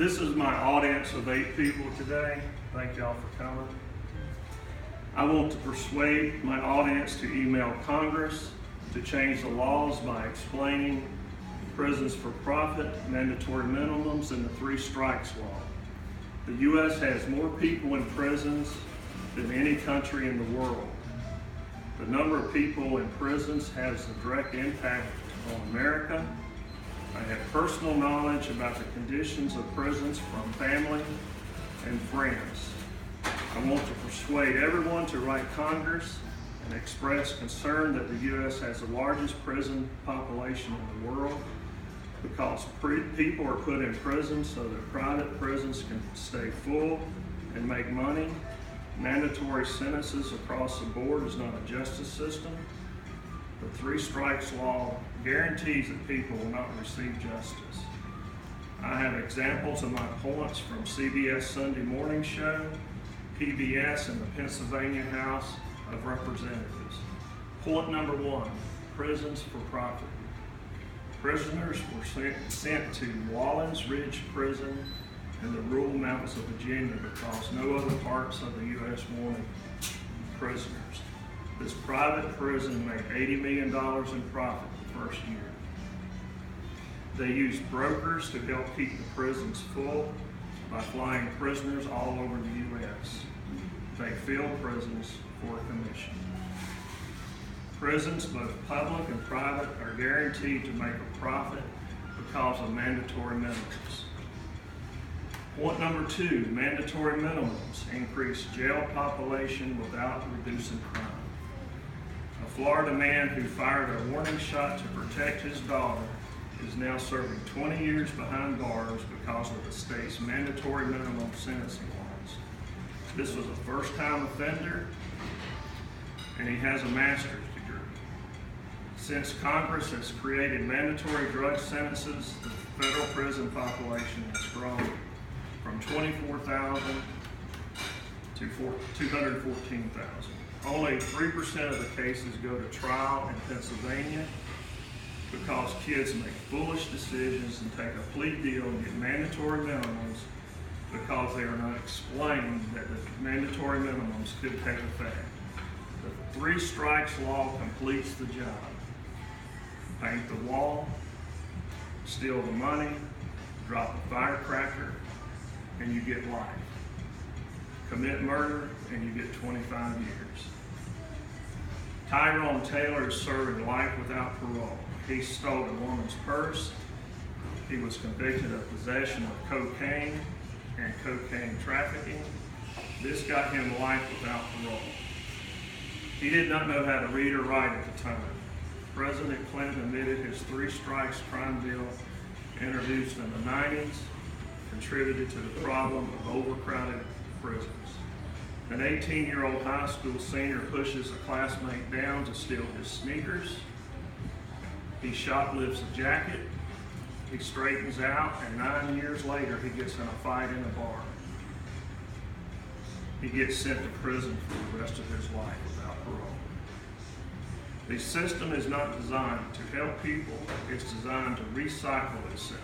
This is my audience of 8 people today. Thank y'all for coming. I want to persuade my audience to email Congress to change the laws by explaining prisons for profit, mandatory minimums, and the 3 strikes law. The U.S. has more people in prisons than any country in the world. The number of people in prisons has a direct impact on America. I have personal knowledge about the conditions of prisons from family and friends. I want to persuade everyone to write Congress and express concern that the U.S. has the largest prison population in the world because people are put in prison so that private prisons can stay full and make money. Mandatory sentences across the board is not a justice system. The 3 strikes law guarantees that people will not receive justice. I have examples of my points from CBS Sunday Morning Show, PBS, and the Pennsylvania House of Representatives. Point number 1, prisons for profit. Prisoners were sent to Wallens Ridge Prison in the rural mountains of Virginia because no other parts of the U.S. wanted prisoners. This private prison made $80 million in profit the first year. They used brokers to help keep the prisons full by flying prisoners all over the U.S. They filled prisons for a commission. Prisons, both public and private, are guaranteed to make a profit because of mandatory minimums. Point number 2, mandatory minimums increase jail population without reducing crime. A Florida man who fired a warning shot to protect his daughter is now serving 20 years behind bars because of the state's mandatory minimum sentencing laws. This was a first-time offender, and he has a master's degree. Since Congress has created mandatory drug sentences, the federal prison population has grown from 24,000 to 214,000. Only 3% of the cases go to trial in Pennsylvania because kids make foolish decisions and take a plea deal and get mandatory minimums because they are not explained that the mandatory minimums could take effect. The 3 strikes law completes the job. Paint the wall, steal the money, drop a firecracker, and you get life. Commit murder, and you get 25 years. Tyrone Taylor is serving life without parole. He stole a woman's purse. He was convicted of possession of cocaine and cocaine trafficking. This got him life without parole. He did not know how to read or write at the time. President Clinton admitted his 3 strikes crime bill introduced in the 90s contributed to the problem of overcrowded prisons. An 18-year-old high school senior pushes a classmate down to steal his sneakers. He shoplifts a jacket. He straightens out, and 9 years later, he gets in a fight in a bar. He gets sent to prison for the rest of his life without parole. The system is not designed to help people. It's designed to recycle itself.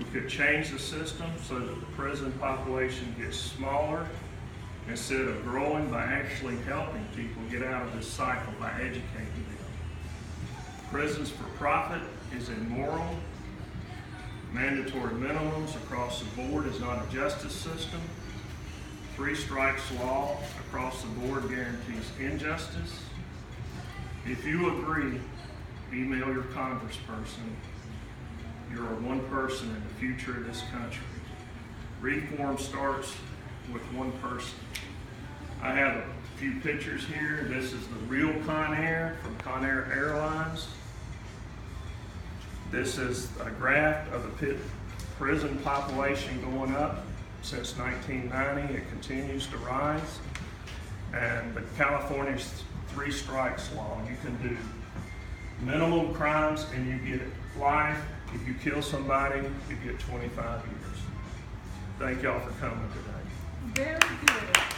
We could change the system so that the prison population gets smaller instead of growing by actually helping people get out of this cycle by educating them. Prisons for profit is immoral. Mandatory minimums across the board is not a justice system. 3 strikes law across the board guarantees injustice. If you agree, email your congressperson. You're one person in the future of this country. Reform starts with one person. I have a few pictures here. This is the real Conair from Conair Airlines. This is a graph of the prison population going up since 1990. It continues to rise. And the California's 3 strikes law. You can do minimum crimes and you get life. If you kill somebody, you get 25 years. Thank y'all for coming today. Very good.